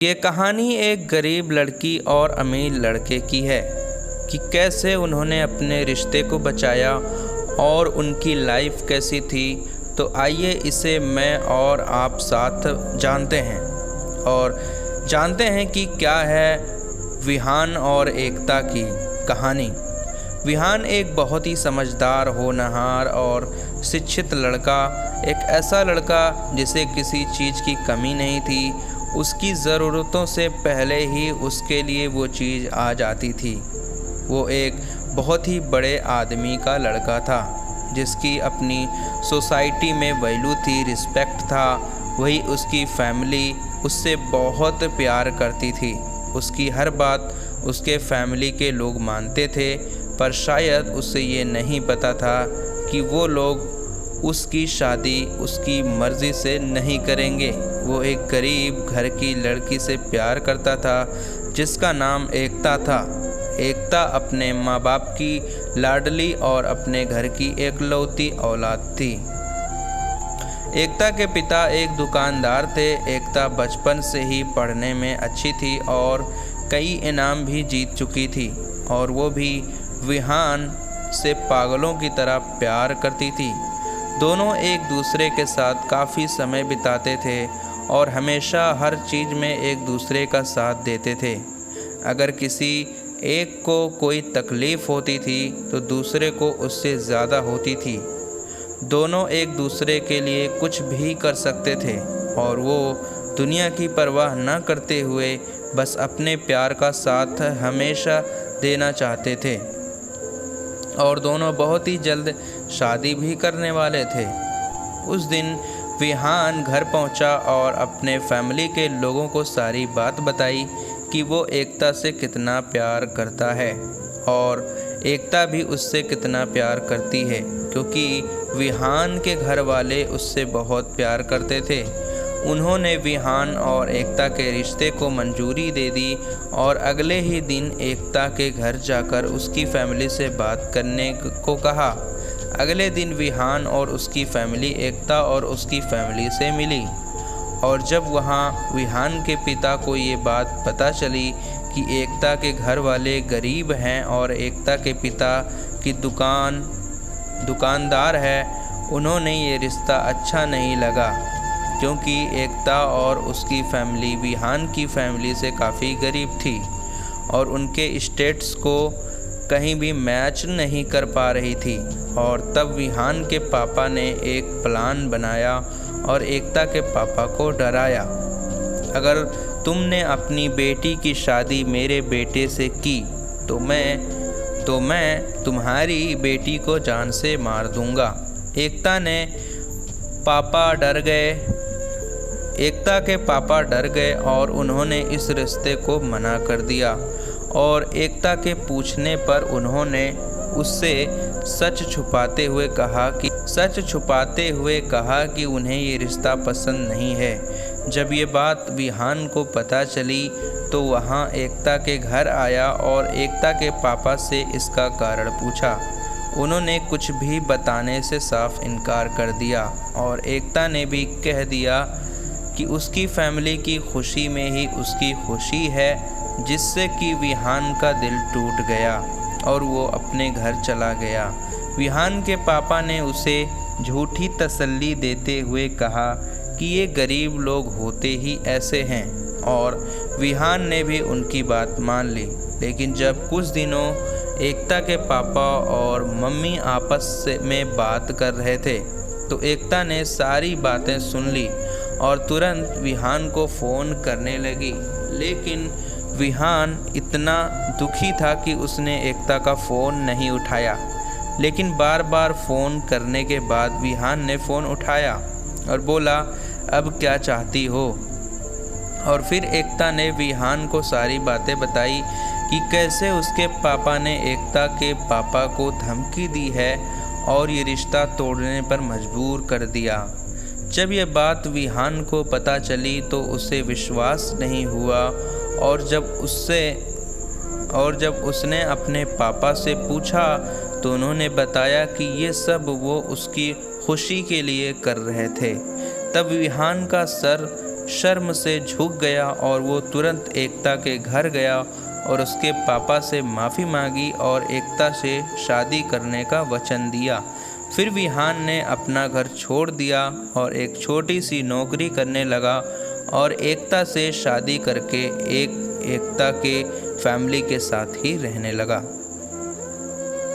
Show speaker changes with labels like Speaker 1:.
Speaker 1: ये कहानी एक गरीब लड़की और अमीर लड़के की है कि कैसे उन्होंने अपने रिश्ते को बचाया और उनकी लाइफ कैसी थी। तो आइए इसे मैं और आप साथ जानते हैं और जानते हैं कि क्या है विहान और एकता की कहानी। विहान एक बहुत ही समझदार, होनहार और शिक्षित लड़का, एक ऐसा लड़का जिसे किसी चीज़ की कमी नहीं थी। उसकी ज़रूरतों से पहले ही उसके लिए वो चीज़ आ जाती थी। वो एक बहुत ही बड़े आदमी का लड़का था जिसकी अपनी सोसाइटी में वैल्यू थी, रिस्पेक्ट था। वही उसकी फैमिली उससे बहुत प्यार करती थी। उसकी हर बात उसके फैमिली के लोग मानते थे, पर शायद उसे ये नहीं पता था कि वो लोग उसकी शादी उसकी मर्ज़ी से नहीं करेंगे। वो एक गरीब घर की लड़की से प्यार करता था जिसका नाम एकता था। एकता अपने माँ बाप की लाडली और अपने घर की एकलौती औलाद थी। एकता के पिता एक दुकानदार थे। एकता बचपन से ही पढ़ने में अच्छी थी और कई इनाम भी जीत चुकी थी, और वो भी विहान से पागलों की तरह प्यार करती थी। दोनों एक दूसरे के साथ काफ़ी समय बिताते थे और हमेशा हर चीज़ में एक दूसरे का साथ देते थे। अगर किसी एक को कोई तकलीफ़ होती थी तो दूसरे को उससे ज़्यादा होती थी। दोनों एक दूसरे के लिए कुछ भी कर सकते थे और वो दुनिया की परवाह न करते हुए बस अपने प्यार का साथ हमेशा देना चाहते थे। और दोनों बहुत ही जल्द शादी भी करने वाले थे। उस दिन विहान घर पहुंचा और अपने फैमिली के लोगों को सारी बात बताई कि वो एकता से कितना प्यार करता है और एकता भी उससे कितना प्यार करती है, क्योंकि विहान के घर वाले उससे बहुत प्यार करते थे। उन्होंने विहान और एकता के रिश्ते को मंजूरी दे दी और अगले ही दिन एकता के घर जाकर उसकी फैमिली से बात करने को कहा। अगले दिन विहान और उसकी फैमिली एकता और उसकी फैमिली से मिली, और जब वहाँ विहान के पिता को ये बात पता चली कि एकता के घर वाले गरीब हैं और एकता के पिता की दुकानदार है, उन्होंने ये रिश्ता अच्छा नहीं लगा, क्योंकि एकता और उसकी फैमिली विहान की फैमिली से काफ़ी गरीब थी और उनके स्टेट्स को कहीं भी मैच नहीं कर पा रही थी। और तब विहान के पापा ने एक प्लान बनाया और एकता के पापा को डराया, अगर तुमने अपनी बेटी की शादी मेरे बेटे से की तो मैं तुम्हारी बेटी को जान से मार दूंगा। एकता के पापा डर गए और उन्होंने इस रिश्ते को मना कर दिया, और एकता के पूछने पर उन्होंने उससे सच छुपाते हुए कहा कि उन्हें ये रिश्ता पसंद नहीं है। जब ये बात विहान को पता चली तो वहाँ एकता के घर आया और एकता के पापा से इसका कारण पूछा। उन्होंने कुछ भी बताने से साफ इनकार कर दिया और एकता ने भी कह दिया कि उसकी फैमिली की खुशी में ही उसकी खुशी है, जिससे कि विहान का दिल टूट गया और वो अपने घर चला गया। विहान के पापा ने उसे झूठी तसल्ली देते हुए कहा कि ये गरीब लोग होते ही ऐसे हैं, और विहान ने भी उनकी बात मान ली। लेकिन जब कुछ दिनों एकता के पापा और मम्मी आपस में बात कर रहे थे तो एकता ने सारी बातें सुन ली और तुरंत विहान को फ़ोन करने लगी। लेकिन विहान इतना दुखी था कि उसने एकता का फ़ोन नहीं उठाया। लेकिन बार बार फ़ोन करने के बाद विहान ने फ़ोन उठाया और बोला, अब क्या चाहती हो? और फिर एकता ने विहान को सारी बातें बताई कि कैसे उसके पापा ने एकता के पापा को धमकी दी है और ये रिश्ता तोड़ने पर मजबूर कर दिया। जब ये बात विहान को पता चली तो उसे विश्वास नहीं हुआ, और जब उसने अपने पापा से पूछा तो उन्होंने बताया कि ये सब वो उसकी खुशी के लिए कर रहे थे। तब विहान का सर शर्म से झुक गया और वो तुरंत एकता के घर गया और उसके पापा से माफ़ी मांगी और एकता से शादी करने का वचन दिया। फिर विहान ने अपना घर छोड़ दिया और एक छोटी सी नौकरी करने लगा और एकता से शादी करके एकता के फैमिली के साथ ही रहने लगा।